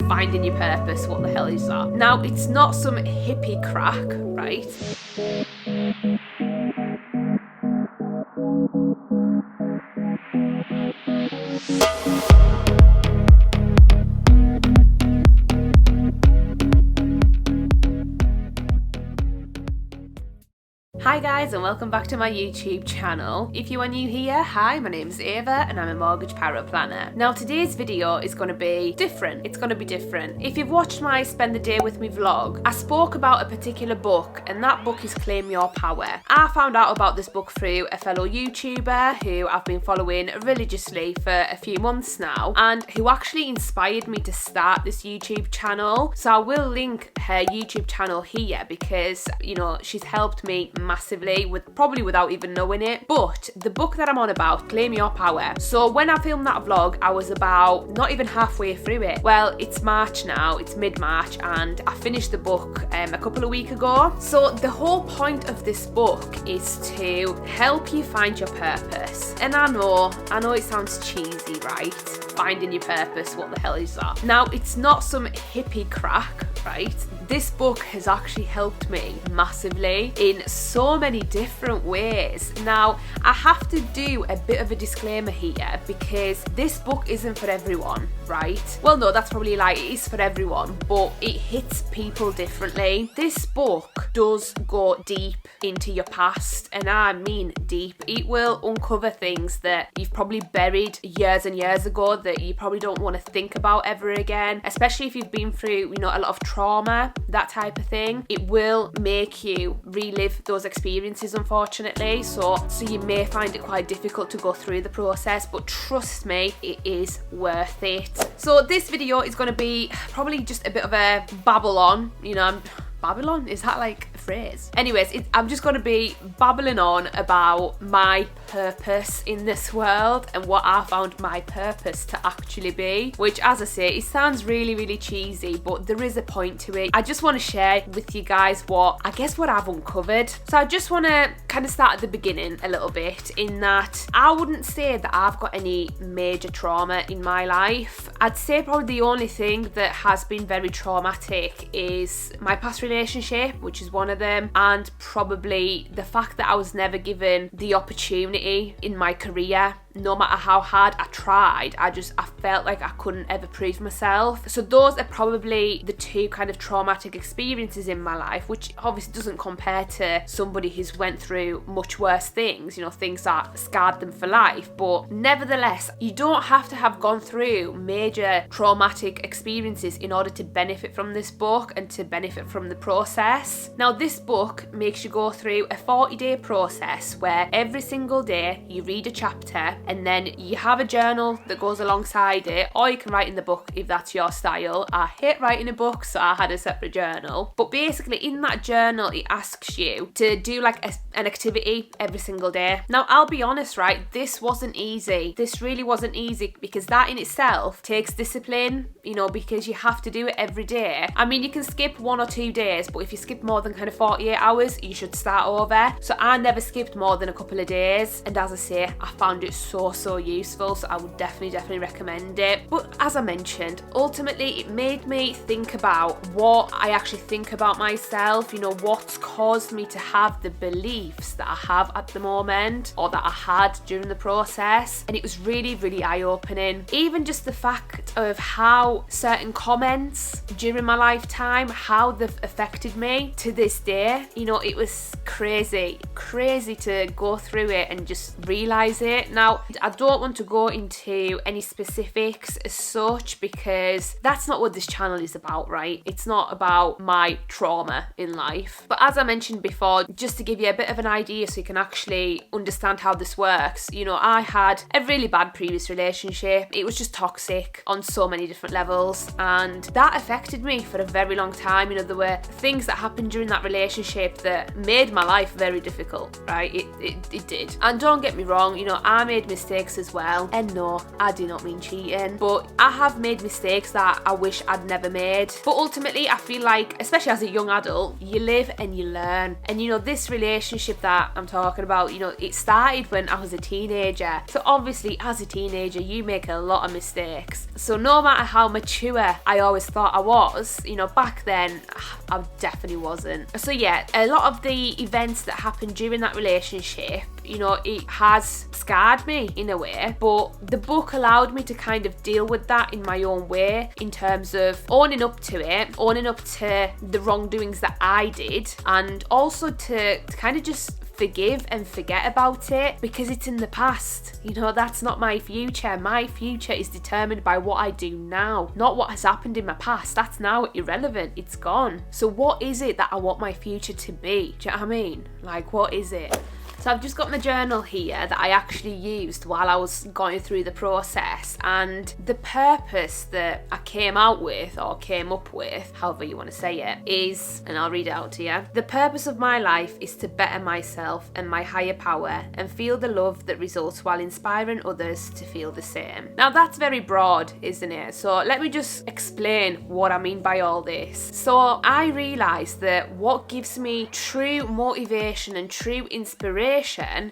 Finding your purpose, what the hell is that? Now, it's not some hippie crack, right? Hi guys, and welcome back to my YouTube channel. If you are new here, hi, my name's Eva and I'm a mortgage power planner. Now today's video is going to be different. It's going to be different. If you've watched my Spend the Day With Me vlog, I spoke about a particular book, and that book is Claim Your Power. I found out about this book through a fellow YouTuber who I've been following religiously for a few months now, and who actually inspired me to start this YouTube channel. So I will link her YouTube channel here because, you know, she's helped me massively, probably without even knowing it. But the book that I'm on about, Claim Your Power. So when I filmed that vlog, I was about not even halfway through it. Well, it's March now, it's mid-March, and I finished the book a couple of weeks ago. So the whole point of this book is to help you find your purpose. And I know it sounds cheesy, right? Finding your purpose, what the hell is that? Now, it's not some hippie crack, right? This book has actually helped me massively in so many different ways. Now, I have to do a bit of a disclaimer here because this book isn't for everyone, right? Well, no, that's probably like, it is for everyone, but it hits people differently. This book does go deep into your past, and I mean deep. It will uncover things that you've probably buried years and years ago that you probably don't want to think about ever again, especially if you've been through, you know, a lot of trauma, that type of thing. It will make you relive those experiences, unfortunately, so you may find it quite difficult to go through the process, but trust me, it is worth it. So this video is going to be probably just a bit of a babble on, you know, Babylon? Is that like a phrase? Anyways, I'm just going to be babbling on about my purpose in this world and what I found my purpose to actually be, which, as I say, it sounds really, really cheesy, but there is a point to it. I just want to share with you guys what I've uncovered. So I just want to kind of start at the beginning a little bit, in that I wouldn't say that I've got any major trauma in my life. I'd say probably the only thing that has been very traumatic is my past relationship, which is one of them, and probably the fact that I was never given the opportunity in my career. No matter how hard I tried, I felt like I couldn't ever prove myself. So those are probably the two kind of traumatic experiences in my life, which obviously doesn't compare to somebody who's went through much worse things, you know, things that scarred them for life. But nevertheless, you don't have to have gone through major traumatic experiences in order to benefit from this book and to benefit from the process. Now, this book makes you go through a 40-day process where every single day you read a chapter, and then you have a journal that goes alongside it, or you can write in the book if that's your style. I hate writing a book, so I had a separate journal. But basically, in that journal, it asks you to do like an activity every single day. Now, I'll be honest, right? This wasn't easy. This really wasn't easy, because that in itself takes discipline, you know, because you have to do it every day. I mean, you can skip 1 or 2 days, but if you skip more than kind of 48 hours, you should start over. So I never skipped more than a couple of days. And as I say, I found it so useful, so I would definitely recommend it. But as I mentioned, ultimately it made me think about what I actually think about myself, you know, what's caused me to have the beliefs that I have at the moment, or that I had during the process. And it was really eye-opening. Even just the fact of how certain comments during my lifetime, how they've affected me to this day. You know, it was crazy to go through it and just realise it. Now, I don't want to go into any specifics as such, because that's not what this channel is about, right? It's not about my trauma in life. But as I mentioned before, just to give you a bit of an idea so you can actually understand how this works, you know, I had a really bad previous relationship. It was just toxic on so many different levels, and that affected me for a very long time. You know, there were things that happened during that relationship that made my life very difficult, right? It did. And don't get me wrong, you know, I made mistakes as well. And no, I do not mean cheating, but I have made mistakes that I wish I'd never made. But ultimately, I feel like, especially as a young adult, you live and you learn. And you know, this relationship that I'm talking about, you know, it started when I was a teenager. So obviously, as a teenager, you make a lot of mistakes. So no matter how mature I always thought I was, you know, back then, I definitely wasn't. So yeah, a lot of the events that happened during that relationship, you know, it has scarred me in a way, but the book allowed me to kind of deal with that in my own way, in terms of owning up to it, owning up to the wrongdoings that I did, and also to kind of just forgive and forget about it, because it's in the past. You know, that's not my future. My future is determined by what I do now, not what has happened in my past. That's now irrelevant. It's gone. So what is it that I want my future to be? Do you know what I mean? Like, what is it? So I've just got my journal here that I actually used while I was going through the process, and the purpose that I came out with, or came up with, however you want to say it, is, and I'll read it out to you: the purpose of my life is to better myself and my higher power and feel the love that results while inspiring others to feel the same. Now that's very broad, isn't it? So let me just explain what I mean by all this. So I realised that what gives me true motivation and true inspiration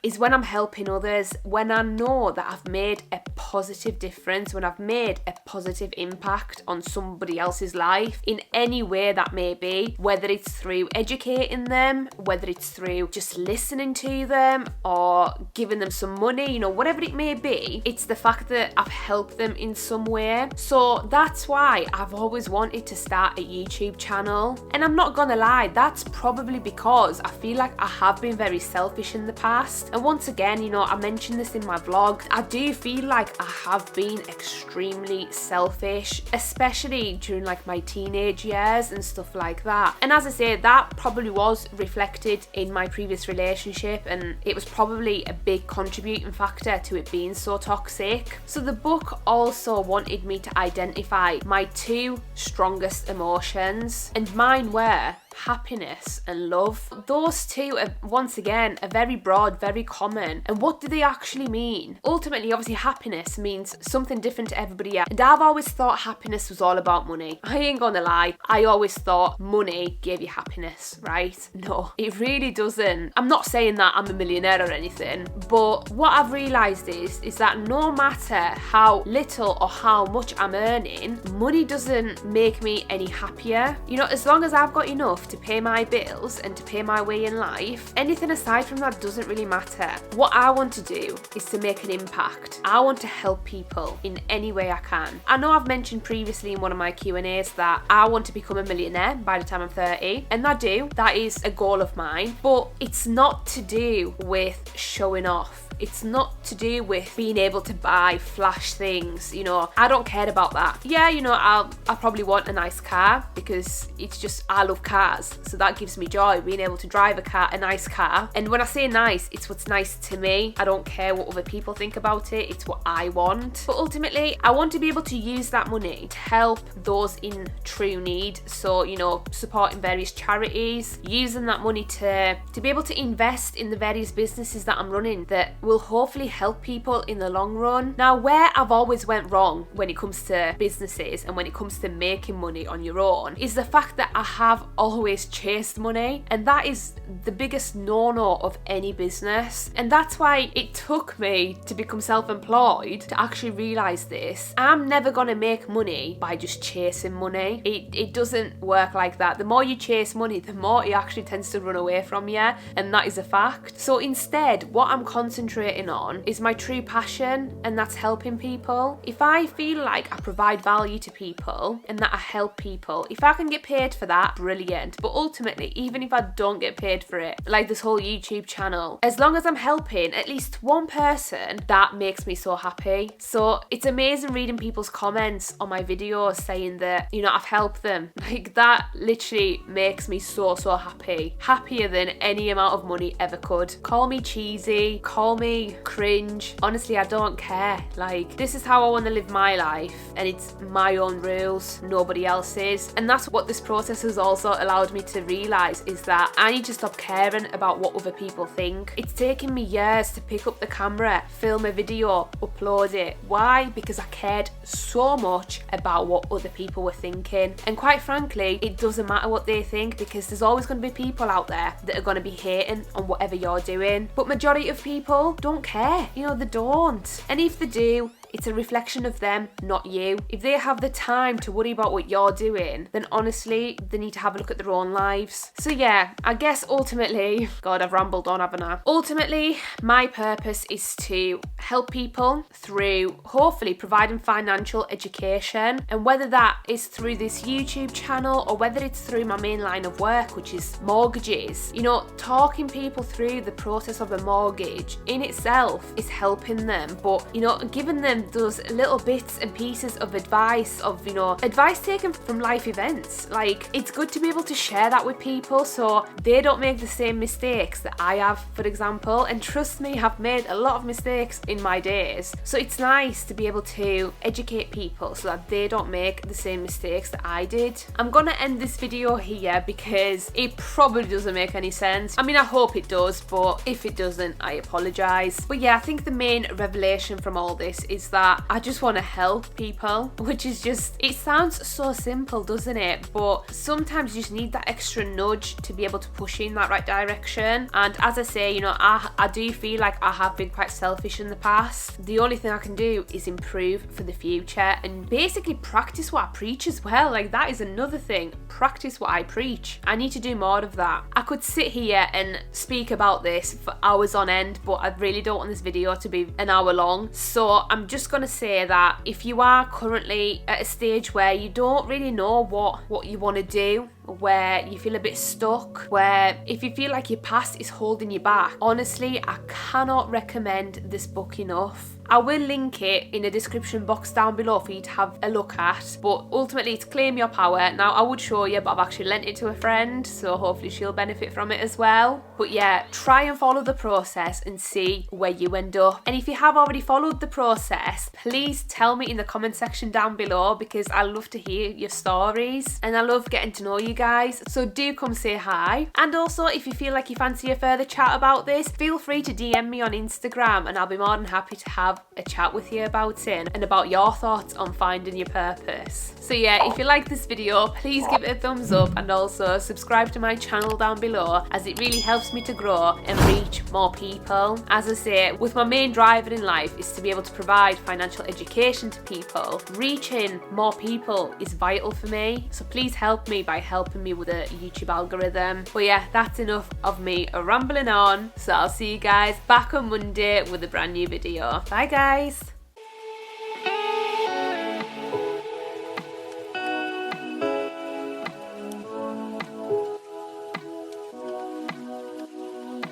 is when I'm helping others, when I know that I've made a positive difference, when I've made a positive impact on somebody else's life in any way that may be, whether it's through educating them, whether it's through just listening to them or giving them some money, you know, whatever it may be. It's the fact that I've helped them in some way. So that's why I've always wanted to start a YouTube channel. And I'm not gonna lie, that's probably because I feel like I have been very selfish in the past. And once again, you know, I mentioned this in my vlog, I do feel like I have been extremely selfish, especially during like my teenage years and stuff like that. And as I say, that probably was reflected in my previous relationship, and it was probably a big contributing factor to it being so toxic. So the book also wanted me to identify my two strongest emotions, and mine were happiness and love. Those two are, once again, are very broad, very common. And what do they actually mean? Ultimately, obviously, happiness means something different to everybody else. And I've always thought happiness was all about money. I ain't gonna lie, I always thought money gave you happiness, right? No, it really doesn't. I'm not saying that I'm a millionaire or anything, but what I've realised is that no matter how little or how much I'm earning, money doesn't make me any happier. You know, as long as I've got enough to pay my bills and to pay my way in life, anything aside from that doesn't really matter. What I want to do is to make an impact. I want to help people in any way I can. I know I've mentioned previously in one of my Q&As that I want to become a millionaire by the time I'm 30, and I do. That is a goal of mine, but it's not to do with showing off. It's not to do with being able to buy flash things, you know. I don't care about that. Yeah, you know, I'll probably want a nice car because it's just, I love cars. So that gives me joy, being able to drive a nice car. And when I say nice, it's what's nice to me. I don't care what other people think about it. It's what I want. But ultimately, I want to be able to use that money to help those in true need. So, you know, supporting various charities, using that money to be able to invest in the various businesses that I'm running that will hopefully help people in the long run. Now, where I've always went wrong when it comes to businesses and when it comes to making money on your own is the fact that I have always chased money, and that is the biggest no-no of any business. And that's why it took me to become self-employed to actually realise this. I'm never gonna make money by just chasing money. It doesn't work like that. The more you chase money, the more it actually tends to run away from you, and that is a fact. So instead, what I'm concentrating on is my true passion, and that's helping people. If I feel like I provide value to people and that I help people, if I can get paid for that, brilliant. But ultimately, even if I don't get paid for it, like this whole YouTube channel, as long as I'm helping at least one person, that makes me so happy. So it's amazing reading people's comments on my videos saying that, you know, I've helped them. Like, that literally makes me so happy. Happier than any amount of money ever could. Call me cheesy, call me me, cringe. Honestly, I don't care. Like, this is how I want to live my life, and it's my own rules, nobody else's. And that's what this process has also allowed me to realise, is that I need to stop caring about what other people think. It's taken me years to pick up the camera, film a video, upload it. Why? Because I cared so much about what other people were thinking. And quite frankly, it doesn't matter what they think, because there's always going to be people out there that are going to be hating on whatever you're doing. But majority of people don't care. You know, they don't. And if they do, it's a reflection of them, not you. If they have the time to worry about what you're doing, then honestly, they need to have a look at their own lives. So yeah, I guess ultimately, God, I've rambled on, haven't I? Ultimately, my purpose is to help people through hopefully providing financial education. And whether that is through this YouTube channel or whether it's through my main line of work, which is mortgages, you know, talking people through the process of a mortgage in itself is helping them. But, you know, giving them those little bits and pieces of advice, of, you know, advice taken from life events. Like, it's good to be able to share that with people so they don't make the same mistakes that I have, for example. And trust me, I've made a lot of mistakes in my days. So it's nice to be able to educate people so that they don't make the same mistakes that I did. I'm gonna end this video here because it probably doesn't make any sense. I mean, I hope it does, but if it doesn't, I apologise. But yeah, I think the main revelation from all this is that I just want to help people, which is just, it sounds so simple, doesn't it? But sometimes you just need that extra nudge to be able to push you in that right direction. And as I say, you know, I do feel like I have been quite selfish in the past. The only thing I can do is improve for the future and basically practice what I preach as well. Like, that is another thing. Practice what I preach. I need to do more of that. I could sit here and speak about this for hours on end, but I really don't want this video to be an hour long. So I'm just gonna say that if you are currently at a stage where you don't really know what you want to do, where you feel a bit stuck, where if you feel like your past is holding you back, honestly, I cannot recommend this book enough. I will link it in the description box down below for you to have a look at, but ultimately it's Claim Your Power. Now, I would show you, but I've actually lent it to a friend, so hopefully she'll benefit from it as well. But yeah, try and follow the process and see where you end up. And if you have already followed the process, please tell me in the comment section down below, because I love to hear your stories and I love getting to know you guys. So do come say hi. And also, if you feel like you fancy a further chat about this, feel free to DM me on Instagram and I'll be more than happy to have a chat with you about it and about your thoughts on finding your purpose. So yeah, if you like this video, please give it a thumbs up and also subscribe to my channel down below, as it really helps me to grow and reach more people. As I say, with my main driver in life is to be able to provide financial education to people. Reaching more people is vital for me, so please help me by helping me with the YouTube algorithm. But yeah, that's enough of me rambling on, so I'll see you guys back on Monday with a brand new video. Bye guys.